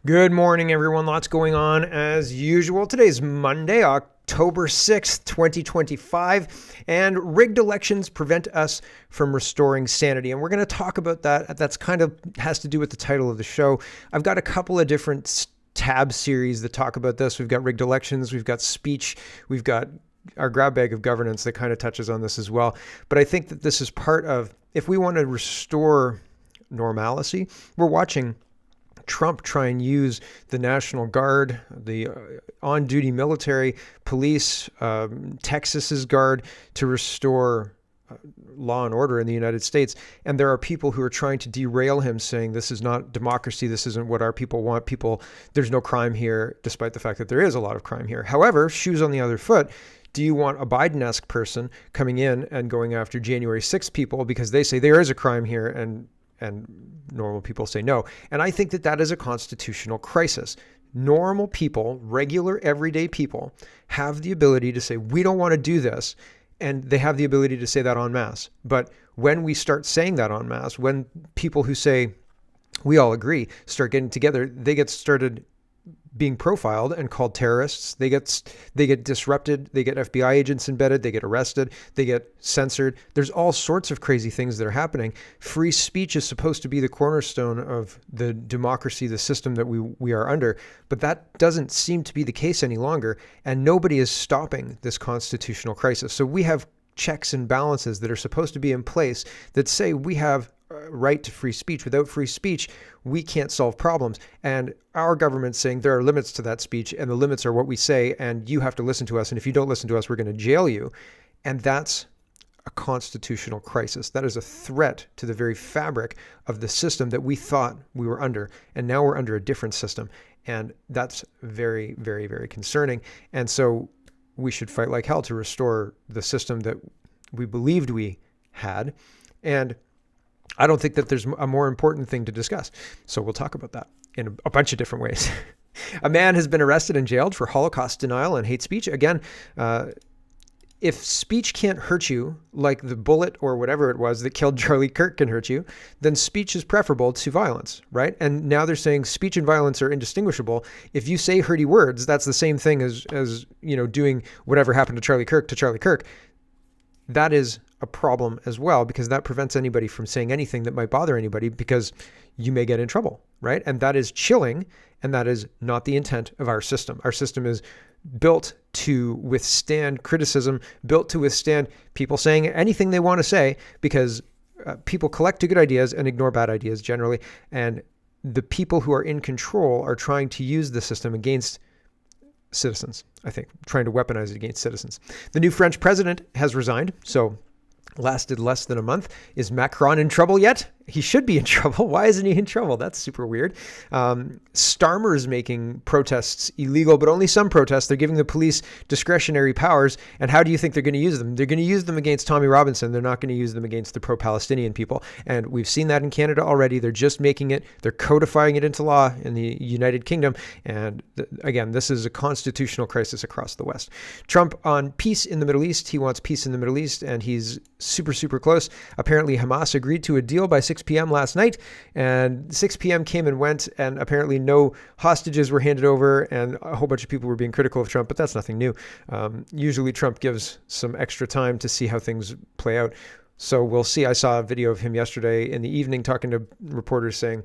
Good morning, everyone. Lots going on as usual. Today's Monday, October 6th, 2025, and rigged elections prevent us from restoring sanity. And we're going to talk about that. That's kind of has to do with the title of the show. I've got a couple of different tab series that talk about this. We've got rigged elections, we've got speech, we've got our grab bag of governance that kind of touches on this as well. But I think that this is part of, if we want to restore normalcy, we're watching Trump try and use the National Guard, the on-duty military, police, Texas's Guard to restore law and order in the United States. And there are people who are trying to derail him, saying this is not democracy. This isn't what our people want. There's no crime here, despite the fact that there is a lot of crime here. However, shoes on the other foot. Do you want a Biden-esque person coming in and going after January 6th people because they say there is a crime here and normal people say no? And I think that is a constitutional crisis. Normal people, regular, everyday people, have the ability to say, we don't want to do this. And they have the ability to say that en masse. But when we start saying that en masse, when people who say, we all agree, start getting together, they get started being profiled and called terrorists. They get disrupted. They get FBI agents embedded. They get arrested. They get censored. There's all sorts of crazy things that are happening. Free speech is supposed to be the cornerstone of the democracy, the system that we are under. But that doesn't seem to be the case any longer. And nobody is stopping this constitutional crisis. So we have checks and balances that are supposed to be in place that say we have right to free speech. Without free speech, we can't solve problems. And our government's saying there are limits to that speech, and the limits are what we say, and you have to listen to us. And if you don't listen to us, we're going to jail you. And that's a constitutional crisis. That is a threat to the very fabric of the system that we thought we were under. And now we're under a different system. And that's very, very, very concerning. And so we should fight like hell to restore the system that we believed we had. And I don't think that there's a more important thing to discuss. So we'll talk about that in a bunch of different ways. A man has been arrested and jailed for Holocaust denial and hate speech. Again, if speech can't hurt you, like the bullet or whatever it was that killed Charlie Kirk can hurt you, then speech is preferable to violence, right? And now they're saying speech and violence are indistinguishable. If you say hurty words, that's the same thing as doing whatever happened to Charlie Kirk. That is a problem as well, because that prevents anybody from saying anything that might bother anybody, because you may get in trouble, right? And that is chilling, and that is not the intent of our system. Our system is built to withstand criticism, built to withstand people saying anything they want to say, because people collect good ideas and ignore bad ideas generally. And the people who are in control are trying to use the system against citizens, I think, trying to weaponize it against citizens. The new French president has resigned, so lasted less than a month. Is Macron in trouble yet? He should be in trouble. Why isn't he in trouble? That's super weird. Starmer's making protests illegal, but only some protests. They're giving the police discretionary powers. And how do you think they're going to use them? They're going to use them against Tommy Robinson. They're not going to use them against the pro-Palestinian people. And we've seen that in Canada already. They're just making it, they're codifying it into law in the United Kingdom. And again, this is a constitutional crisis across the West. Trump on peace in the Middle East. He wants peace in the Middle East, and he's super, super close. Apparently, Hamas agreed to a deal by 6 p.m. last night, and 6 p.m. came and went, and apparently no hostages were handed over, and a whole bunch of people were being critical of Trump, but that's nothing new. Usually Trump gives some extra time to see how things play out. So we'll see. I saw a video of him yesterday in the evening talking to reporters saying,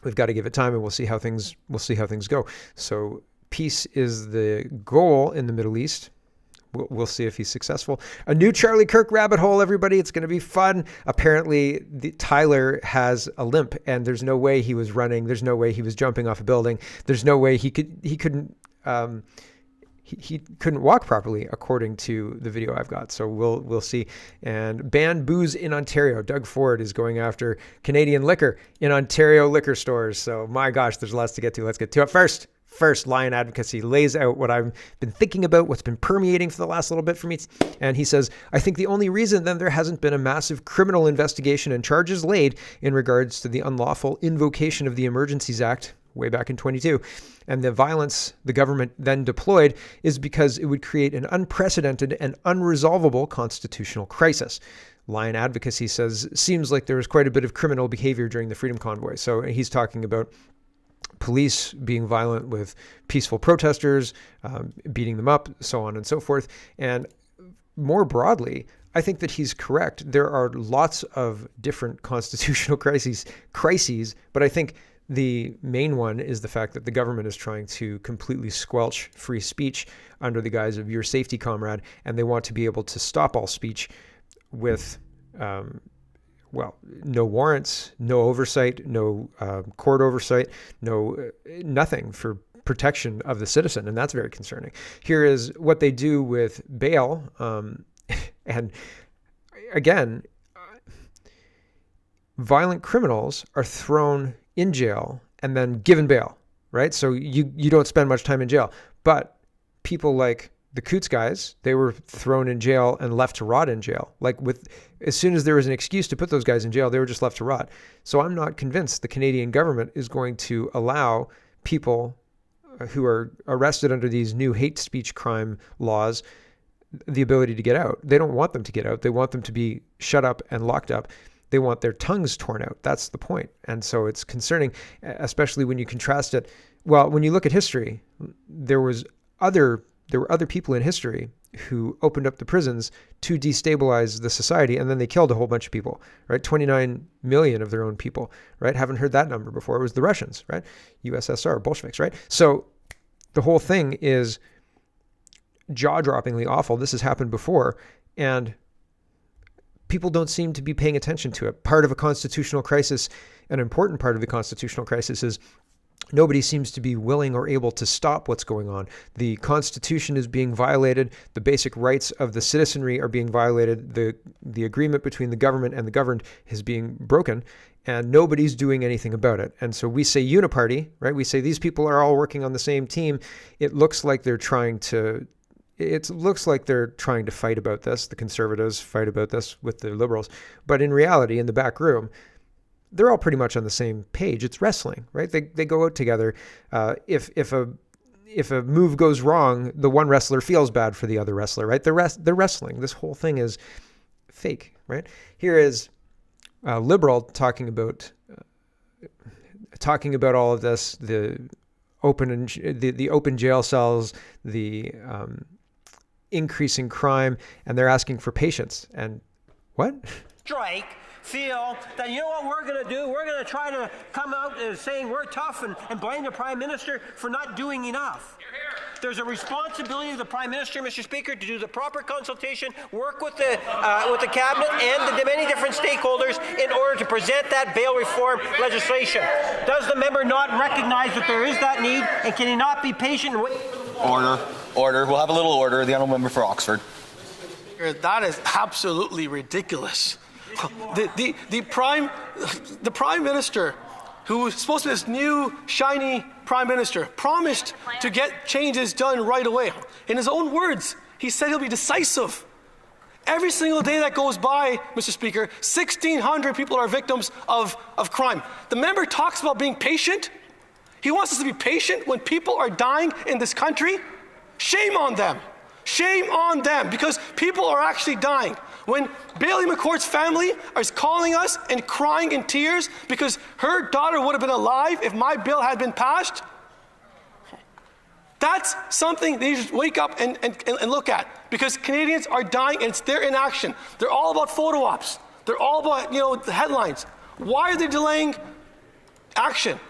we've got to give it time, and we'll see how things go. So peace is the goal in the Middle East. We'll see if he's successful. A new Charlie Kirk rabbit hole, everybody. It's going to be fun. Apparently, Tyler has a limp, and there's no way he was running. There's no way he was jumping off a building. There's no way he couldn't walk properly, according to the video I've got. So we'll see. And ban booze in Ontario. Doug Ford is going after Canadian liquor in Ontario liquor stores. So my gosh, there's lots to get to. Let's get to it first. First, Lion Advocacy lays out what I've been thinking about, what's been permeating for the last little bit for me. And he says, I think the only reason then there hasn't been a massive criminal investigation and charges laid in regards to the unlawful invocation of the Emergencies Act way back in 22, and the violence the government then deployed, is because it would create an unprecedented and unresolvable constitutional crisis. Lion Advocacy says, seems like there was quite a bit of criminal behavior during the Freedom Convoy. So he's talking about police being violent with peaceful protesters, beating them up, so on and so forth. And more broadly, I think that he's correct. There are lots of different constitutional crises, but I think the main one is the fact that the government is trying to completely squelch free speech under the guise of your safety, comrade, and they want to be able to stop all speech with, no warrants, no oversight, no court oversight, nothing for protection of the citizen, and that's very concerning. Here is what they do with bail, and again, violent criminals are thrown in jail and then given bail, right? So you don't spend much time in jail. But people like the Coots guys, they were thrown in jail and left to rot in jail. As soon as there was an excuse to put those guys in jail, they were just left to rot. So I'm not convinced the Canadian government is going to allow people who are arrested under these new hate speech crime laws the ability to get out. They don't want them to get out. They want them to be shut up and locked up. They want their tongues torn out. That's the point. And so it's concerning, especially when you contrast it. Well, when you look at history, there were other people in history who opened up the prisons to destabilize the society, and then they killed a whole bunch of people, right? 29 million of their own people, right? Haven't heard that number before. It was the Russians, right? USSR, Bolsheviks, right? So the whole thing is jaw-droppingly awful. This has happened before, and people don't seem to be paying attention to it. Part of a constitutional crisis, an important part of the constitutional crisis, is nobody seems to be willing or able to stop what's going on. The Constitution is being violated. The basic rights of the citizenry are being violated. The agreement between the government and the governed is being broken, and nobody's doing anything about it. And so we say uniparty, right? We say these people are all working on the same team. It looks like they're trying to fight about this. The Conservatives fight about this with the Liberals. But in reality, in the back room, they're all pretty much on the same page. It's wrestling, right? They go out together. If a move goes wrong, the one wrestler feels bad for the other wrestler, right? They're wrestling. This whole thing is fake, right? Here is a Liberal talking about all of this, the open jail cells, the increasing crime, and they're asking for patience. And what? Strike feel that, you know what we're going to do? We're going to try to come out as saying we're tough and blame the Prime Minister for not doing enough. There's a responsibility of the Prime Minister, Mr. Speaker, to do the proper consultation, work with the Cabinet and the many different stakeholders in order to present that bail reform legislation. Does the member not recognize that there is that need, and can he not be patient and wait? Order. We'll have a little order. The honourable member for Oxford. That is absolutely ridiculous. The Prime Minister, who was supposed to be this new, shiny Prime Minister, promised to get changes done right away. In his own words, he said he'll be decisive. Every single day that goes by, Mr. Speaker, 1,600 people are victims of crime. The member talks about being patient. He wants us to be patient when people are dying in this country. Shame on them. Shame on them, because people are actually dying. When Bailey McCourt's family is calling us and crying in tears because her daughter would have been alive if my bill had been passed, that's something they should wake up and look at, because Canadians are dying and it's their inaction. They're all about photo ops. They're all about, the headlines. Why are they delaying action?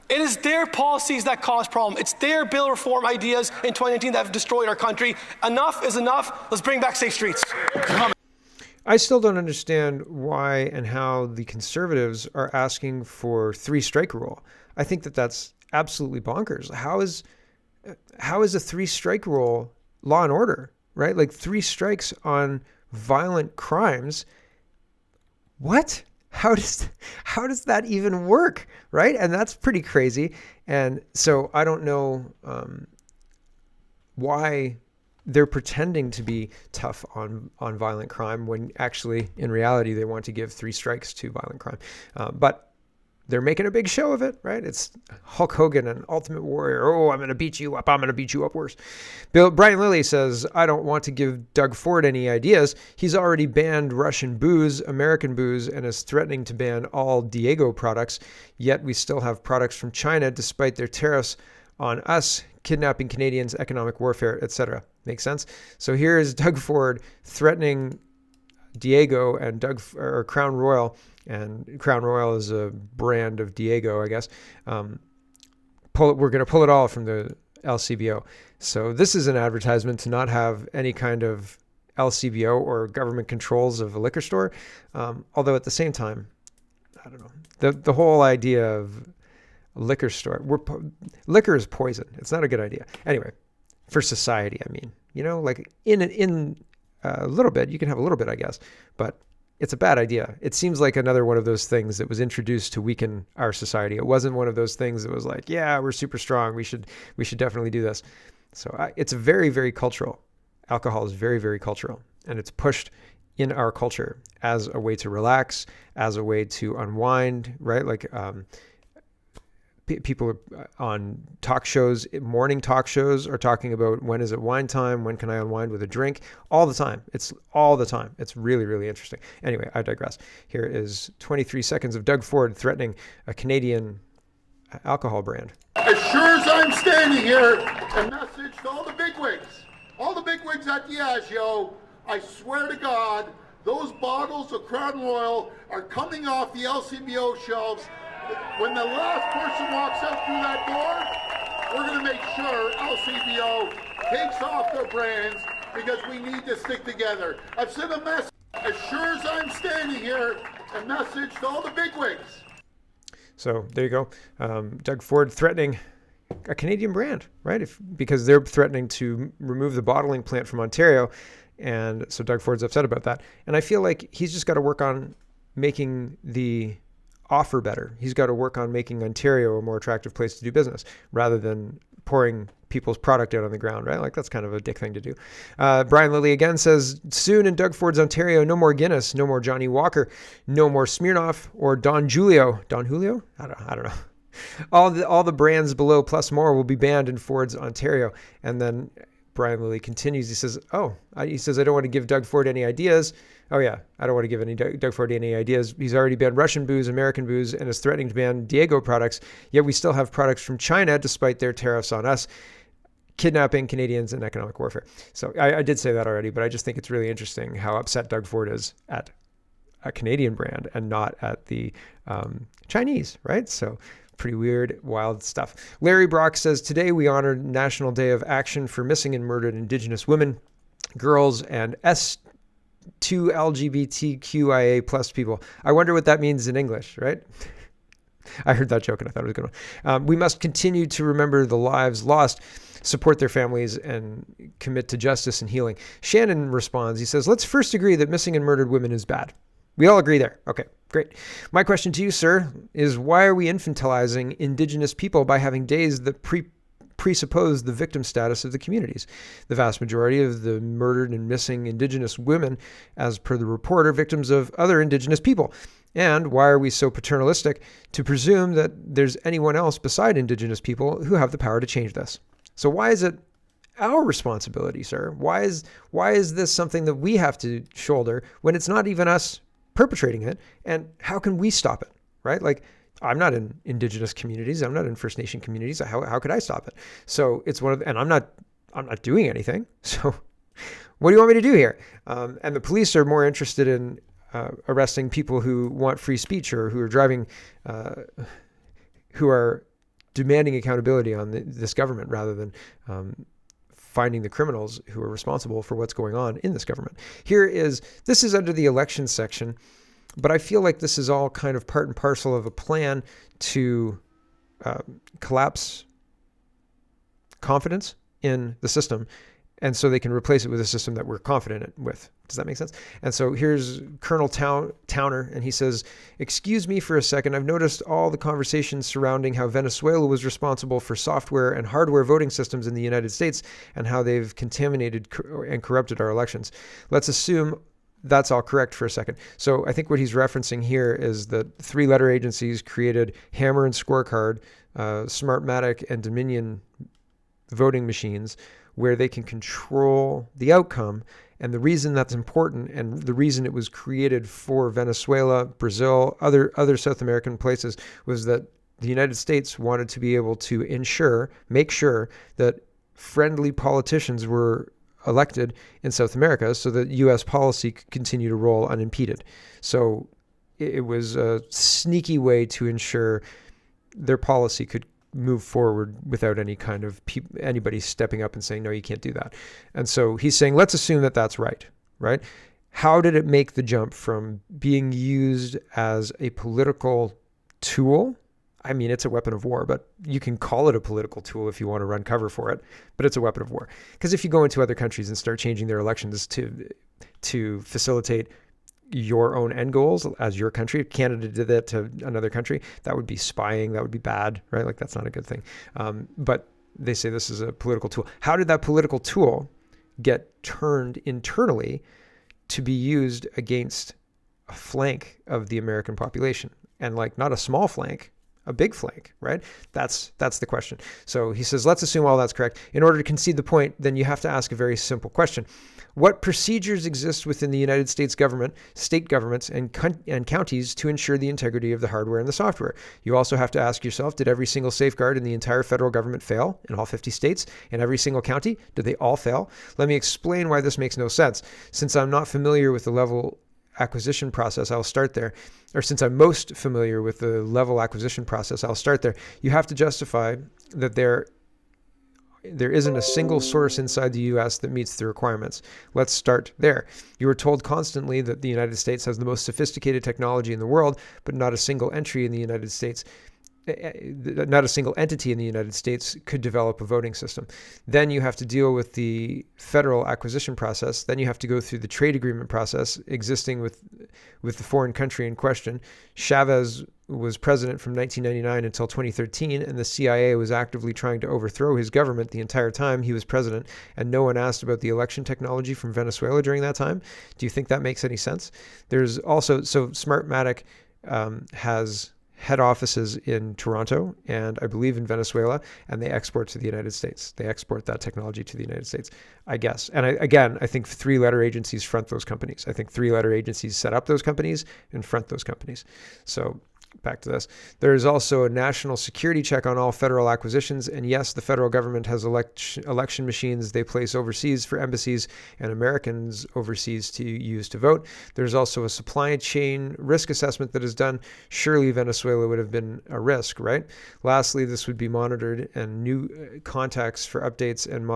It is their policies that cause problems. It's their bill reform ideas in 2019 that have destroyed our country. Enough is enough. Let's bring back safe streets. I still don't understand why and how the Conservatives are asking for 3-strike rule. I think that that's absolutely bonkers. How is a 3-strike rule law and order, right? Like 3 strikes on violent crimes. What? How does that even work, right? And that's pretty crazy. And so I don't know why they're pretending to be tough on violent crime when actually, in reality, they want to give 3 strikes to violent crime. But they're making a big show of it, right? It's Hulk Hogan and Ultimate Warrior. Oh, I'm going to beat you up. I'm going to beat you up worse. Brian Lilly says, I don't want to give Doug Ford any ideas. He's already banned Russian booze, American booze, and is threatening to ban all Diego products. Yet we still have products from China despite their tariffs on us, kidnapping Canadians, economic warfare, etc. Makes sense? So here is Doug Ford threatening Diego and Crown Royal, and Crown Royal is a brand of Diego, I guess. We're going to pull it all from the LCBO. So this is an advertisement to not have any kind of LCBO or government controls of a liquor store. Although at the same time, I don't know, the whole idea of a liquor store, liquor is poison. It's not a good idea. Anyway, for society, I mean, like in a little bit, you can have a little bit, I guess, but it's a bad idea. It seems like another one of those things that was introduced to weaken our society. It wasn't one of those things that was like, yeah, we're super strong. We should definitely do this. So it's very, very cultural. Alcohol is very, very cultural, and it's pushed in our culture as a way to relax, as a way to unwind, right? Like people on talk shows, morning talk shows, are talking about when is it wine time? When can I unwind with a drink? All the time. It's all the time. It's really, really interesting. Anyway, I digress. Here is 23 seconds of Doug Ford threatening a Canadian alcohol brand. As sure as I'm standing here, a message to all the bigwigs at Diageo, I swear to God, those bottles of Crown Royal are coming off the LCBO shelves. When the last person walks out through that door, we're going to make sure LCBO takes off their brands, because we need to stick together. I've sent a message, as sure as I'm standing here, a message to all the bigwigs. So there you go. Doug Ford threatening a Canadian brand, right? Because they're threatening to remove the bottling plant from Ontario. And so Doug Ford's upset about that. And I feel like he's just got to work on making the offer better. He's got to work on making Ontario a more attractive place to do business rather than pouring people's product out on the ground, right? Like that's kind of a dick thing to do. Brian Lilly again says, soon in Doug Ford's Ontario, no more Guinness, no more Johnny Walker, no more Smirnoff or Don Julio. Don Julio? I don't know. All the brands below plus more will be banned in Ford's Ontario. And then Brian Lilly continues. He says, I don't want to give Doug Ford any ideas. Oh yeah, I don't want to give Doug Ford any ideas. He's already banned Russian booze, American booze, and is threatening to ban Diego products. Yet we still have products from China despite their tariffs on us, kidnapping Canadians and economic warfare. So I did say that already, but I just think it's really interesting how upset Doug Ford is at a Canadian brand and not at the Chinese, right? So pretty weird, wild stuff. Larry Brock says, today we honor National Day of Action for Missing and Murdered Indigenous Women, Girls, and S2 LGBTQIA plus people. I wonder what that means in English, right? I heard that joke and I thought it was a good one. We must continue to remember the lives lost, support their families, and commit to justice and healing. Shannon responds. He says, let's first agree that missing and murdered women is bad. We all agree there. Okay, great. My question to you, sir, is why are we infantilizing Indigenous people by having days that presuppose the victim status of the communities? The vast majority of the murdered and missing Indigenous women, as per the report, are victims of other Indigenous people. And why are we so paternalistic to presume that there's anyone else beside Indigenous people who have the power to change this? So why is it our responsibility, sir? Why is this something that we have to shoulder when it's not even us perpetrating it? And how can we stop it, right? Like, I'm not in Indigenous communities. I'm not in First Nation communities. How could I stop it? So it's and I'm not doing anything. So what do you want me to do here? And the police are more interested in arresting people who want free speech or who are driving, who are demanding accountability on this government rather than finding the criminals who are responsible for what's going on in this government. This is under the elections section, but I feel like this is all kind of part and parcel of a plan to collapse confidence in the system, and so they can replace it with a system that we're confident with. Does that make sense? And so here's Colonel Towner, and he says, excuse me for a second. I've noticed all the conversations surrounding how Venezuela was responsible for software and hardware voting systems in the United States and how they've contaminated and corrupted our elections. Let's assume that's all correct for a second. So I think what he's referencing here is that 3-letter agencies created Hammer and Scorecard, Smartmatic and Dominion voting machines, where they can control the outcome. And the reason that's important, and the reason it was created for Venezuela, Brazil, other South American places, was that the United States wanted to be able to make sure that friendly politicians were elected in South America so that U.S. policy could continue to roll unimpeded. So it was a sneaky way to ensure their policy could move forward without any kind of anybody stepping up and saying, no, you can't do that. And so he's saying, let's assume that that's right? How did it make the jump from being used as a political tool? I mean, it's a weapon of war, but you can call it a political tool if you want to run cover for it, but it's a weapon of war. Because if you go into other countries and start changing their elections to facilitate your own end goals as your country, if Canada did that to another country, that would be spying, that would be bad, right? Like, that's not a good thing. But they say this is a political tool. How did that political tool get turned internally to be used against a flank of the American population? And like, not a small flank, a big flank, right? That's the question. So he says, let's assume all that's correct. In order to concede the point, then you have to ask a very simple question. What procedures exist within the United States government, state governments, and counties to ensure the integrity of the hardware and the software? You also have to ask yourself, did every single safeguard in the entire federal government fail in all 50 states? In every single county? Did they all fail? Let me explain why this makes no sense. Since I'm not familiar with the level acquisition process, I'll start there. Or since I'm most familiar with the level acquisition process, I'll start there. You have to justify that there isn't a single source inside the U.S. that meets the requirements. Let's start there. You are told constantly that the United States has the most sophisticated technology in the world, but not a single entry in the United States. Not a single entity in the United States could develop a voting system. Then you have to deal with the federal acquisition process. Then you have to go through the trade agreement process existing with the foreign country in question. Chavez was president from 1999 until 2013, and the CIA was actively trying to overthrow his government the entire time he was president, and no one asked about the election technology from Venezuela during that time. Do you think that makes any sense? There's also, so Smartmatic has head offices in Toronto and I believe in Venezuela, and they export to the United States. They export that technology to the United States, I guess. And I think 3-letter agencies front those companies. I think 3-letter agencies set up those companies and front those companies. So back to this. There is also a national security check on all federal acquisitions. And yes, the federal government has election machines they place overseas for embassies and Americans overseas to use to vote. There's also a supply chain risk assessment that is done. Surely Venezuela would have been a risk, right? Lastly, this would be monitored, and new contacts for updates and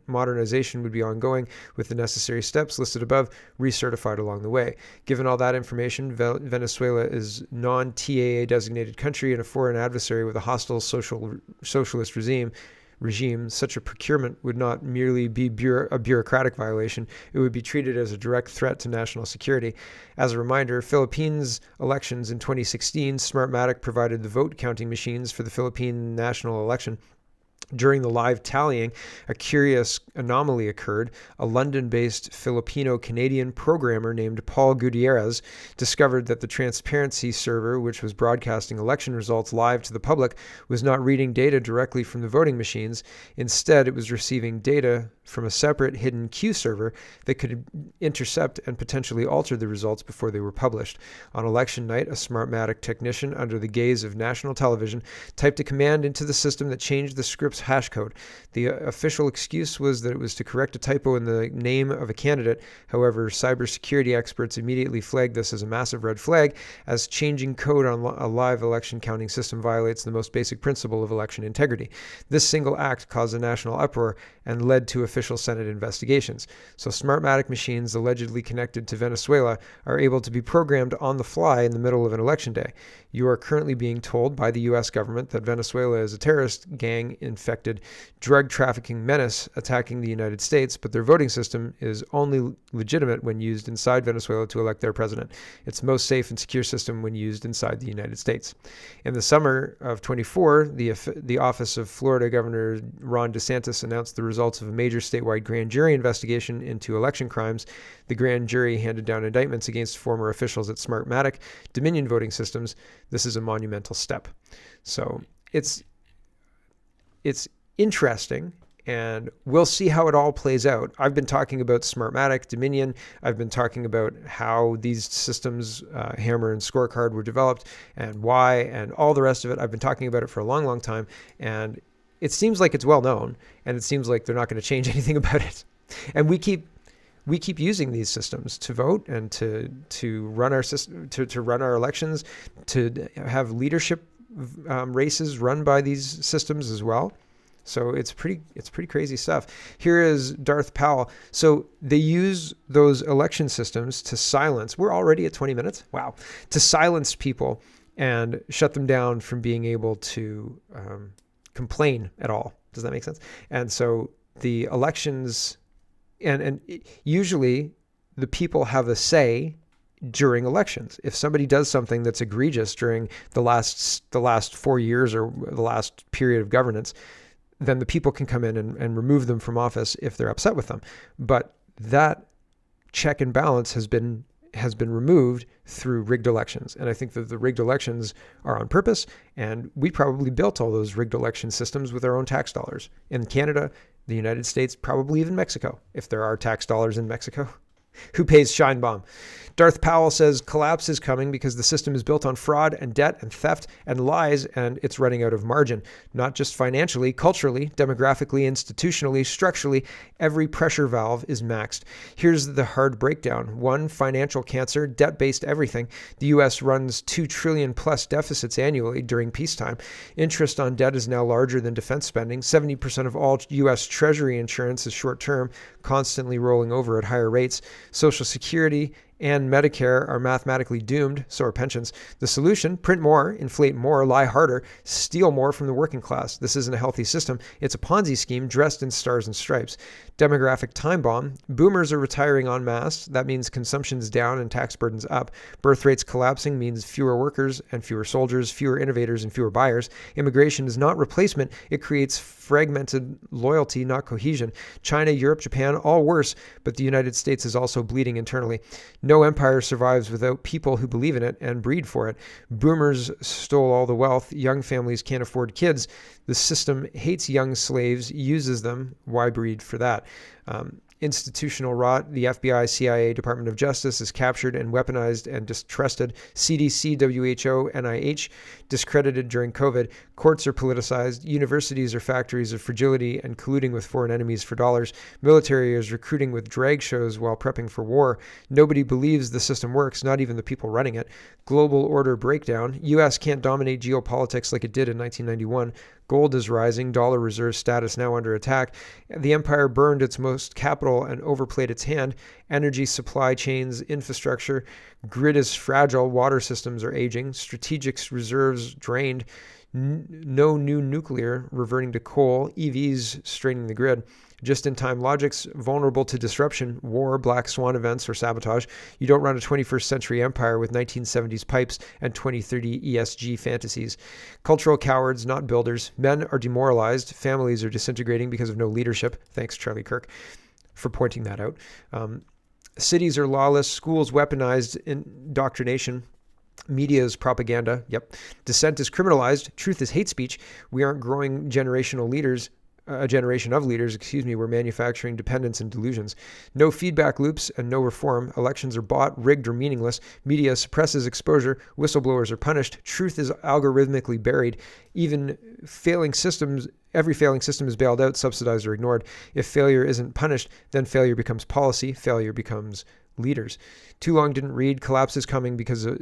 modernization would be ongoing with the necessary steps listed above recertified along the way. Given all that information, Venezuela is non-TAA designated country and a foreign adversary with a hostile socialist regime. Such a procurement would not merely be a bureaucratic violation, it would be treated as a direct threat to national security. As a reminder, Philippines elections in 2016, Smartmatic provided the vote counting machines for the Philippine national election. During the live tallying, a curious anomaly occurred. A London-based Filipino-Canadian programmer named Paul Gutierrez discovered that the transparency server, which was broadcasting election results live to the public, was not reading data directly from the voting machines. Instead, it was receiving data from a separate hidden queue server that could intercept and potentially alter the results before they were published. On election night, a Smartmatic technician, under the gaze of national television, typed a command into the system that changed the script's hash code. The official excuse was that it was to correct a typo in the name of a candidate. However, cybersecurity experts immediately flagged this as a massive red flag, as changing code on a live election counting system violates the most basic principle of election integrity. This single act caused a national uproar and led to official Senate investigations. So Smartmatic machines allegedly connected to Venezuela are able to be programmed on the fly in the middle of an election day. You are currently being told by the U.S. government that Venezuela is a terrorist gang infected drug trafficking menace attacking the United States, but their voting system is only legitimate when used inside Venezuela to elect their president. It's the most safe and secure system when used inside the United States. In the summer of 24, the office of Florida Governor Ron DeSantis announced the results of a major statewide grand jury investigation into election crimes. The grand jury handed down indictments against former officials at Smartmatic Dominion voting systems. This is a monumental step. So it's interesting, and we'll see how it all plays out. I've been talking about Smartmatic, Dominion. I've been talking about how these systems, Hammer and Scorecard, were developed and why and all the rest of it. I've been talking about it for a long, long time, and it seems like it's well known, and it seems like they're not going to change anything about it. And we keep using these systems to vote and to run our system, to run our elections, to have leadership races run by these systems as well. So it's pretty crazy stuff. Here is Darth Powell. So they use those election systems to silence. We're already at 20 minutes. Wow. To silence people and shut them down from being able to complain at all. Does that make sense? And so the elections, and usually the people have a say during elections. If somebody does something that's egregious during the last 4 years or the last period of governance, then the people can come in and remove them from office if they're upset with them. But that check and balance has been removed through rigged elections. And I think that the rigged elections are on purpose, and we probably built all those rigged election systems with our own tax dollars. In Canada, the United States, probably even Mexico, if there are tax dollars in Mexico. Who pays Scheinbaum? Darth Powell says collapse is coming because the system is built on fraud and debt and theft and lies, and it's running out of margin. Not just financially, culturally, demographically, institutionally, structurally, every pressure valve is maxed. Here's the hard breakdown. 1, financial cancer, debt-based everything. The U.S. runs $2 trillion plus deficits annually during peacetime. Interest on debt is now larger than defense spending. 70% of all U.S. Treasury insurance is short-term, constantly rolling over at higher rates. Social Security and Medicare are mathematically doomed, so are pensions. The solution: print more, inflate more, lie harder, steal more from the working class. This isn't a healthy system. It's a Ponzi scheme dressed in stars and stripes. Demographic time bomb. Boomers are retiring en masse. That means consumption's down and tax burdens up. Birth rates collapsing means fewer workers and fewer soldiers, fewer innovators and fewer buyers. Immigration is not replacement. It creates fragmented loyalty, not cohesion. China, Europe, Japan, all worse, but the United States is also bleeding internally. No empire survives without people who believe in it and breed for it. Boomers stole all the wealth. Young families can't afford kids. The system hates young slaves, uses them. Why breed for that? Institutional rot. The FBI, CIA, Department of Justice is captured and weaponized and distrusted. CDC, WHO, NIH discredited during COVID. Courts are politicized. Universities are factories of fragility and colluding with foreign enemies for dollars. Military is recruiting with drag shows while prepping for war. Nobody believes the system works, not even the people running it. Global order breakdown. U.S. can't dominate geopolitics like it did in 1991. Gold is rising, dollar reserve status now under attack. The empire burned its most capital and overplayed its hand. Energy supply chains, infrastructure, grid is fragile, water systems are aging, strategic reserves drained, no new nuclear, reverting to coal, EVs straining the grid. Just-in-time logics, vulnerable to disruption, war, black swan events, or sabotage. You don't run a 21st century empire with 1970s pipes and 2030 ESG fantasies. Cultural cowards, not builders. Men are demoralized. Families are disintegrating because of no leadership. Thanks, Charlie Kirk, for pointing that out. Cities are lawless. Schools weaponized. Indoctrination. Media is propaganda. Yep. Dissent is criminalized. Truth is hate speech. We aren't growing a generation of leaders. We're manufacturing dependence and delusions. No feedback loops and no reform. Elections are bought, rigged, or meaningless. Media suppresses exposure. Whistleblowers are punished. Truth is algorithmically buried. Even failing systems, every failing system is bailed out, subsidized, or ignored. If failure isn't punished, then failure becomes policy. Failure becomes leaders. Too long didn't read. Collapse isn't coming because of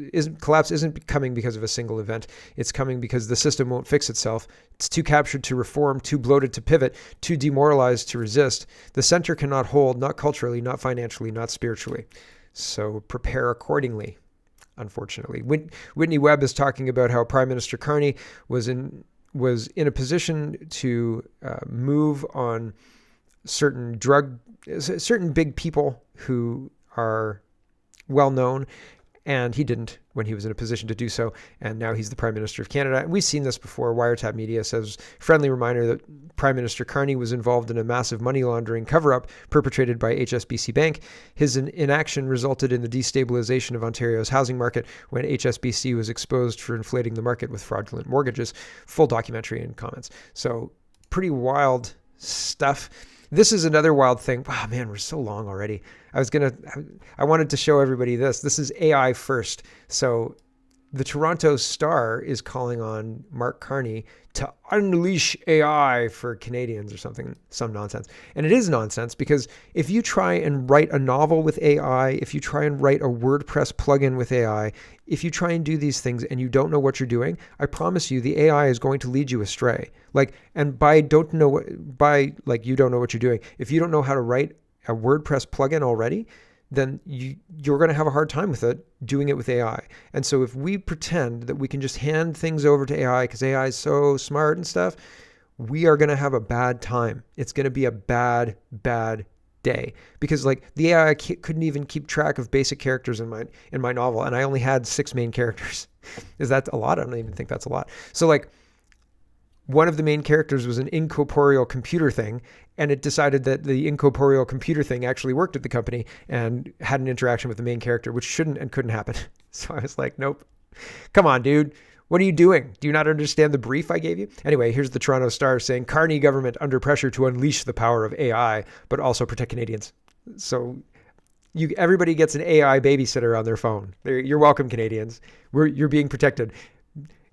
a single event. It's coming because the system won't fix itself. It's too captured to reform, too bloated to pivot, too demoralized to resist. The center cannot hold, not culturally, not financially, not spiritually. So prepare accordingly, unfortunately. Whitney Webb is talking about how Prime Minister Carney was was in a position to move on certain big people who are well known, and he didn't when he was in a position to do so, and now he's the Prime Minister of Canada. And we've seen this before. Wiretap Media says, friendly reminder that Prime Minister Carney was involved in a massive money laundering cover-up perpetrated by HSBC Bank. His inaction resulted in the destabilization of Ontario's housing market when HSBC was exposed for inflating the market with fraudulent mortgages. Full documentary and comments. So pretty wild stuff. This is another wild thing. Wow, man, we're so long already. I wanted to show everybody this. This is AI first. So the Toronto Star is calling on Mark Carney to unleash AI for Canadians or something, some nonsense. And it is nonsense because if you try and write a novel with AI, if you try and write a WordPress plugin with AI, if you try and do these things and you don't know what you're doing, I promise you the AI is going to lead you astray. And you don't know what you're doing. If you don't know how to write a WordPress plugin already, then you're going to have a hard time with it doing it with AI. And so if we pretend that we can just hand things over to AI because AI is so smart and stuff, we are going to have a bad time. It's going to be a bad day because the AI couldn't even keep track of basic characters in my novel, and I only had 6 main characters. Is that a lot? I don't even think that's a lot. So one of the main characters was an incorporeal computer thing, and it decided that the incorporeal computer thing actually worked at the company and had an interaction with the main character, which shouldn't and couldn't happen. So I was like, nope. Come on, dude. What are you doing? Do you not understand the brief I gave you? Anyway, here's the Toronto Star saying, Carney government under pressure to unleash the power of AI, but also protect Canadians. So everybody gets an AI babysitter on their phone. You're welcome, Canadians. You're being protected.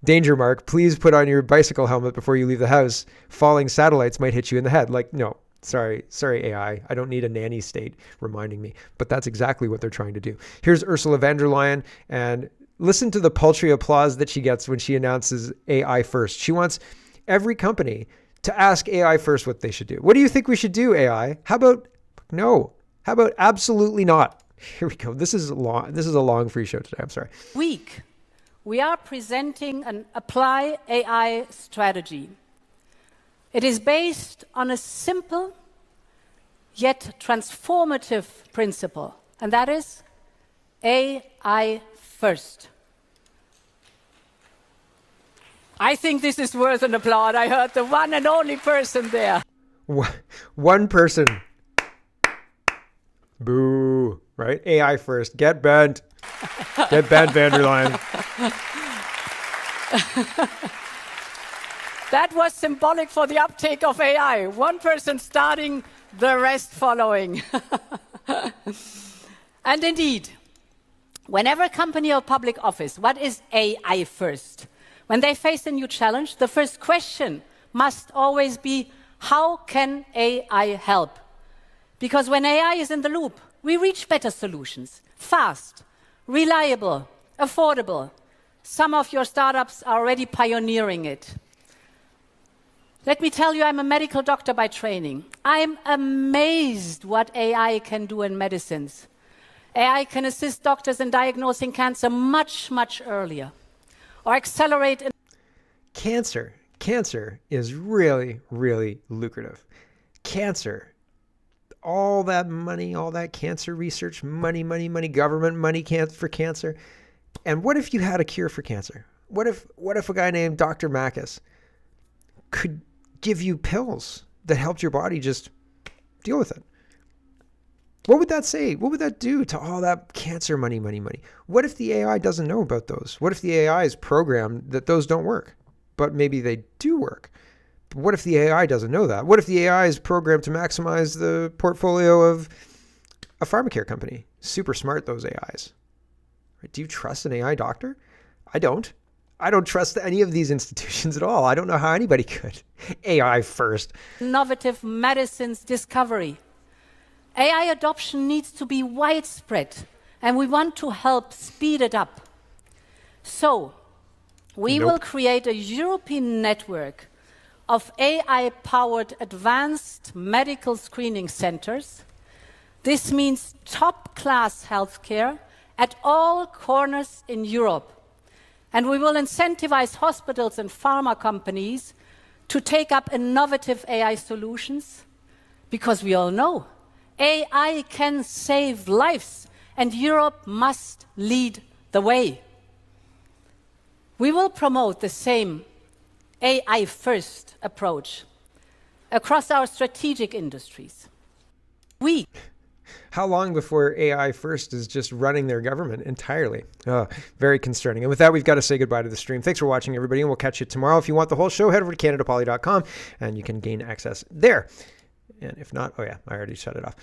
Danger, Mark, please put on your bicycle helmet before you leave the house. Falling satellites might hit you in the head. No, sorry, AI. I don't need a nanny state reminding me. But that's exactly what they're trying to do. Here's Ursula von der Leyen, and listen to the paltry applause that she gets when she announces AI first. She wants every company to ask AI first what they should do. What do you think we should do, AI? How about no? How about absolutely not? Here we go. This is a long free show today. I'm sorry. We are presenting an Apply AI strategy. It is based on a simple yet transformative principle, and that is AI first. I think this is worth an applaud. I heard the one and only person there. One person. Boo, right? AI first. Get bent. Get bent, van der Leyen. That was symbolic for the uptake of AI. One person starting, the rest following. And indeed, whenever a company or public office, what is AI first? When they face a new challenge, the first question must always be, how can AI help? Because when AI is in the loop, we reach better solutions, fast, reliable, affordable. Some of your startups are already pioneering it. Let me tell you, I'm a medical doctor by training. I'm amazed what AI can do in medicines. AI can assist doctors in diagnosing cancer much, much earlier, or accelerate. Cancer is really, really lucrative. Cancer. All that money, all that cancer research, money, government money for cancer. And what if you had a cure for cancer? What if a guy named Dr. Makis could give you pills that helped your body just deal with it? What would that say? What would that do to all that cancer money? What if the AI doesn't know about those? What if the AI is programmed that those don't work, but maybe they do work? What if the AI doesn't know that? What if the AI is programmed to maximize the portfolio of a pharmacare company? Super smart, those AIs. Do you trust an AI doctor? I don't. I don't trust any of these institutions at all. I don't know how anybody could. AI first. Innovative medicines discovery. AI adoption needs to be widespread, and we want to help speed it up. So, we will create a European network of AI-powered advanced medical screening centers. This means top-class healthcare at all corners in Europe. And we will incentivize hospitals and pharma companies to take up innovative AI solutions, because we all know AI can save lives, and Europe must lead the way. We will promote the same AI-first approach across our strategic industries. How long before AI first is just running their government entirely? Oh, very concerning. And with that, we've got to say goodbye to the stream. Thanks for watching, everybody, and we'll catch you tomorrow. If you want the whole show, head over to CanadaPoly.com, and you can gain access there. And if not, oh yeah, I already shut it off.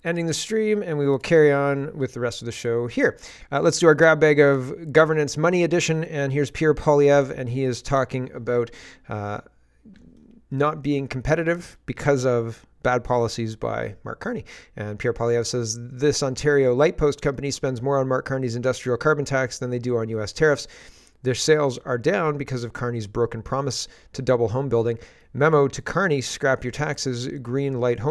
Ending the stream, and we will carry on with the rest of the show here. Let's do our grab bag of governance money edition, and here's Pierre Poilievre, and he is talking about not being competitive because of bad policies by Mark Carney. And Pierre Poilievre says this Ontario light post company spends more on Mark Carney's industrial carbon tax than they do on U.S. tariffs. Their sales are down because of Carney's broken promise to double home building. Memo to Carney, scrap your taxes, green light home